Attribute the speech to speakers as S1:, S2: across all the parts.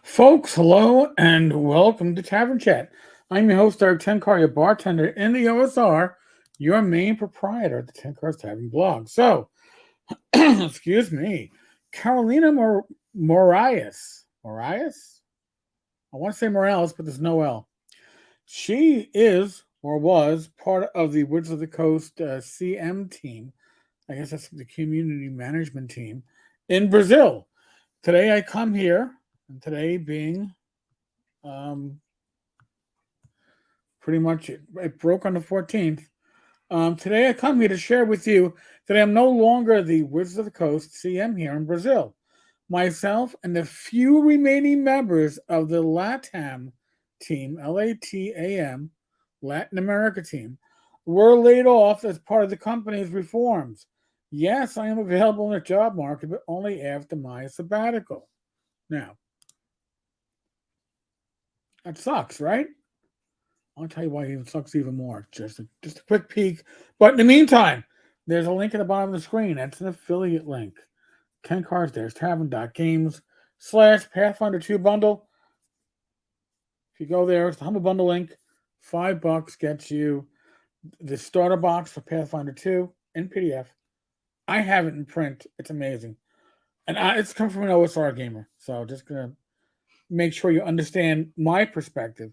S1: Folks, hello and welcome to Tavern Chat. I'm your host, Eric Tenkar, your bartender in the OSR, your main proprietor of the Tenkar's Tavern blog. So, excuse me, Carolina Moraes? I want to say Morales, but there's no L. She is or was part of the Woods of the Coast CM team. I guess that's the community management team in Brazil. Today I come here, and today being um, pretty much it broke on the 14th. Today I come here to share with you that I'm no longer the Wizards of the Coast CM here in Brazil. Myself and the few remaining members of the LATAM team, LATAM, Latin America team, were laid off as part of the company's reforms. Yes, I am available in the job market, but only after my sabbatical. Now, that sucks, right? I'll tell you why it sucks even more. Just a quick peek. But in the meantime, there's a link at the bottom of the screen. That's an affiliate link. 10 cards there's tavern.games/Pathfinder 2 bundle. If you go there, it's the Humble Bundle link. $5 gets you the starter box for Pathfinder 2 in PDF. I have it in print. It's amazing. And it's come from an OSR gamer. So just going to make sure you understand my perspective.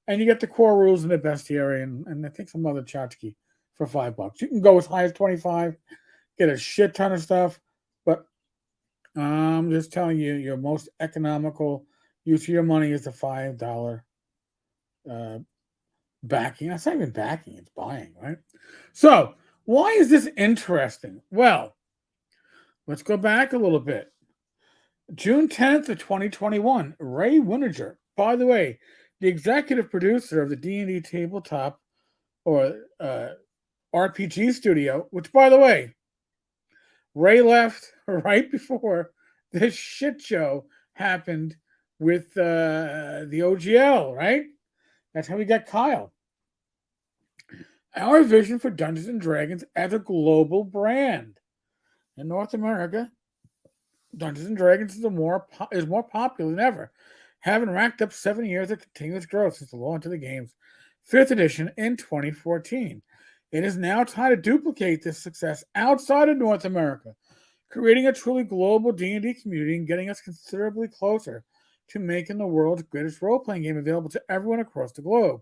S1: And you get the core rules and the bestiary and I think some other tchotchke for $5. You can go as high as 25, get a shit ton of stuff, but I'm just telling you, your most economical use of your money is the $5 uh, backing. That's not even backing, it's buying, right? So, why is this interesting? Well, let's go back a little bit. June 10th of 2021, Ray Winninger, by the way, the executive producer of the D&D tabletop or RPG studio, which, by the way, Ray left right before this shit show happened with the OGL, right? That's how we got Kyle. Our vision for Dungeons and Dragons as a global brand. In North America, Dungeons and Dragons is more popular than ever, having racked up 7 years of continuous growth since the launch of the game's 5th edition in 2014. It is now time to duplicate this success outside of North America, creating a truly global D&D community and getting us considerably closer to making the world's greatest role-playing game available to everyone across the globe.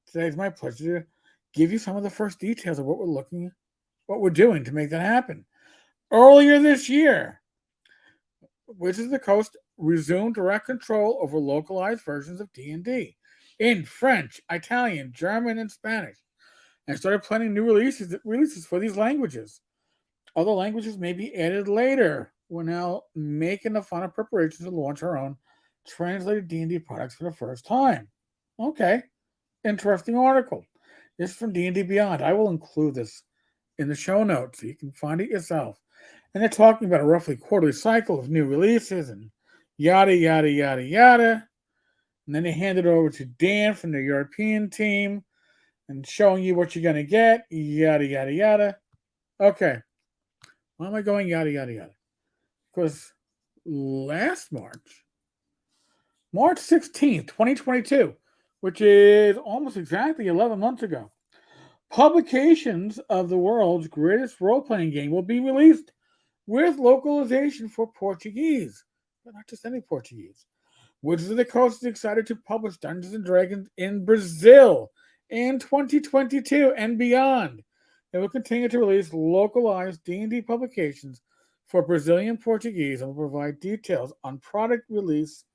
S1: Today is my pleasure to give you some of the first details of what we're doing to make that happen. Earlier this year, Wizards of the Coast resumed direct control over localized versions of D&D in French, Italian, German, and Spanish, and started planning new releases for these languages. Other languages may be added later. We're now making the final preparations to launch our own translated D&D products for the first time. Okay, interesting article. This is from D&D Beyond. I will include this in the show notes so you can find it yourself. And they're talking about a roughly quarterly cycle of new releases and yada, yada, yada, yada. And then they hand it over to Dan from the European team and showing you what you're going to get, yada, yada, yada. Okay. Why am I going yada, yada, yada? Because last March 16th, 2022, which is almost exactly 11 months ago, publications of the world's greatest role-playing game will be released with localization for Portuguese, but not just any Portuguese. Wizards of the Coast is excited to publish Dungeons and Dragons in Brazil in 2022 and beyond. It will continue to release localized D&D publications for Brazilian Portuguese and will provide details on product release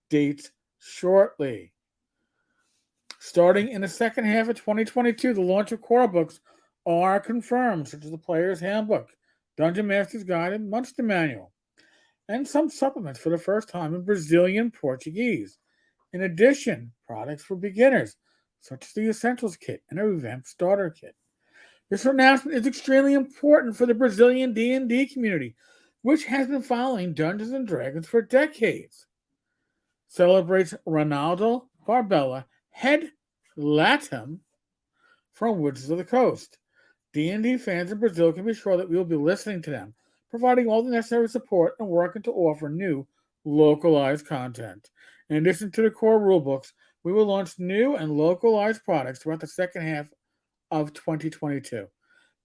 S1: dates shortly. Starting in the second half of 2022, the launch of core books are confirmed, such as the Player's Handbook, Dungeon Master's Guide, and Monster Manual, and some supplements for the first time in Brazilian Portuguese. In addition, products for beginners, such as the Essentials Kit and a revamped Starter Kit. This announcement is extremely important for the Brazilian D&D community, which has been following Dungeons and Dragons for decades. Celebrates Ronaldo Barbella, head Latam from Wizards of the Coast. D&D fans in Brazil can be sure that we will be listening to them, providing all the necessary support and working to offer new localized content. In addition to the core rulebooks, we will launch new and localized products throughout the second half of 2022.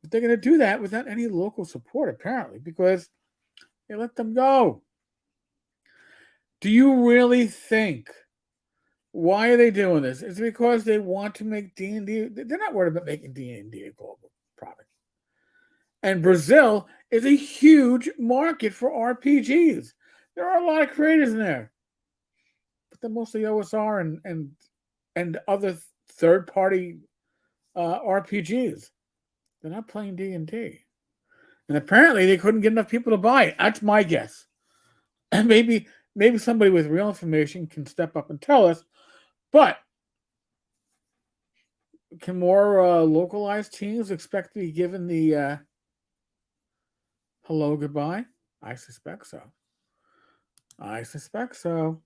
S1: But they're going to do that without any local support, apparently, because they let them go. Do you really think? Why are they doing this? It's because they want to make D&D. They're not worried about making D&D a global product. And Brazil is a huge market for RPGs. There are a lot of creators in there, but they're mostly OSR and other third party RPGs. They're not playing D&D. And apparently they couldn't get enough people to buy it. That's my guess. And maybe somebody with real information can step up and tell us. But can more localized teams expect to be given the hello goodbye? I suspect so.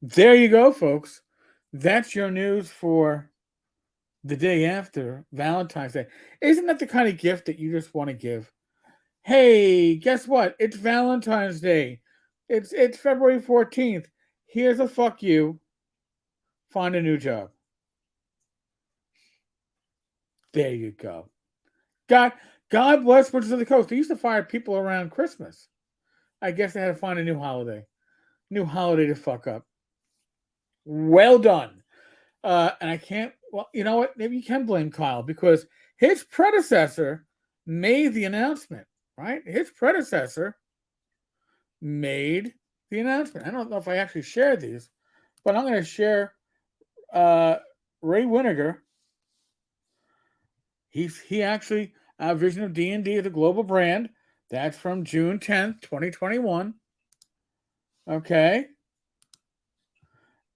S1: There you go, folks. That's your news for the day after Valentine's Day. Isn't that the kind of gift that you just want to give? Hey, guess what? It's Valentine's Day. It's February 14th. Here's a fuck you. Find a new job. There you go. God bless Wizards of the Coast. They used to fire people around Christmas. I guess they had to find a new holiday to fuck up. Well done. And I can't. Well, you know what? Maybe you can blame Kyle because his predecessor made the announcement. Right? His predecessor made the announcement. I don't know if I actually shared these, but I'm going to share Ray Winiger. He actually Vision of D&D as a global brand. That's from June 10th, 2021. Okay.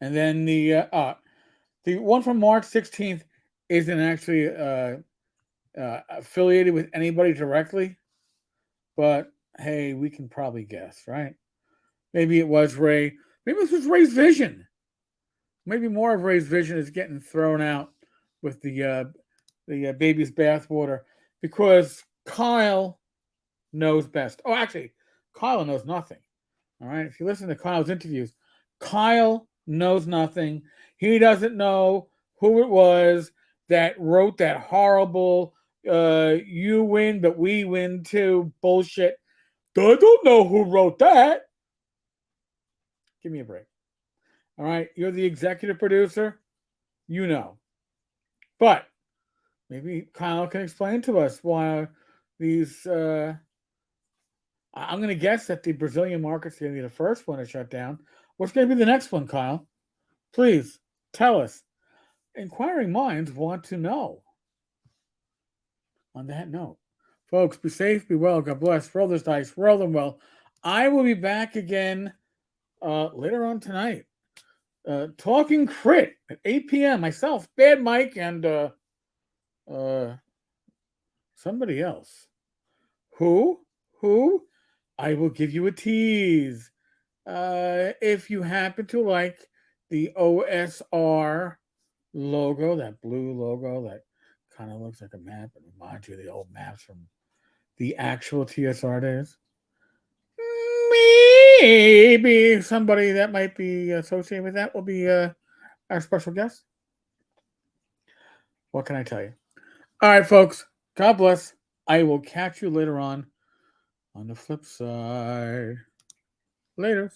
S1: And then the one from March 16th isn't actually affiliated with anybody directly, but hey, we can probably guess, right? Maybe it was Ray. Maybe this was Ray's vision. Maybe more of Ray's vision is getting thrown out with the baby's bathwater because Kyle knows best. Oh, actually, Kyle knows nothing. All right. If you listen to Kyle's interviews, Kyle knows nothing. He doesn't know who it was that wrote that horrible you win, but we win too bullshit. I don't know who wrote that. Give me a break. All right. You're the executive producer. You know. But maybe Kyle can explain to us why these. I'm going to guess that the Brazilian market's going to be the first one to shut down. What's going to be the next one, Kyle? Please tell us. Inquiring minds want to know. On that note, folks, be safe, be well, God bless. Roll those dice, roll them well. I will be back again later on tonight. Talking Crit at 8 p.m. Myself, Bad Mike, and somebody else. Who? I will give you a tease. If you happen to like the OSR logo, that blue logo that kind of looks like a map and reminds you of the old maps from the actual TSR days, maybe somebody that might be associated with that will be our special guest. What can I tell you? All right, folks. God bless. I will catch you later on the flip side. Later.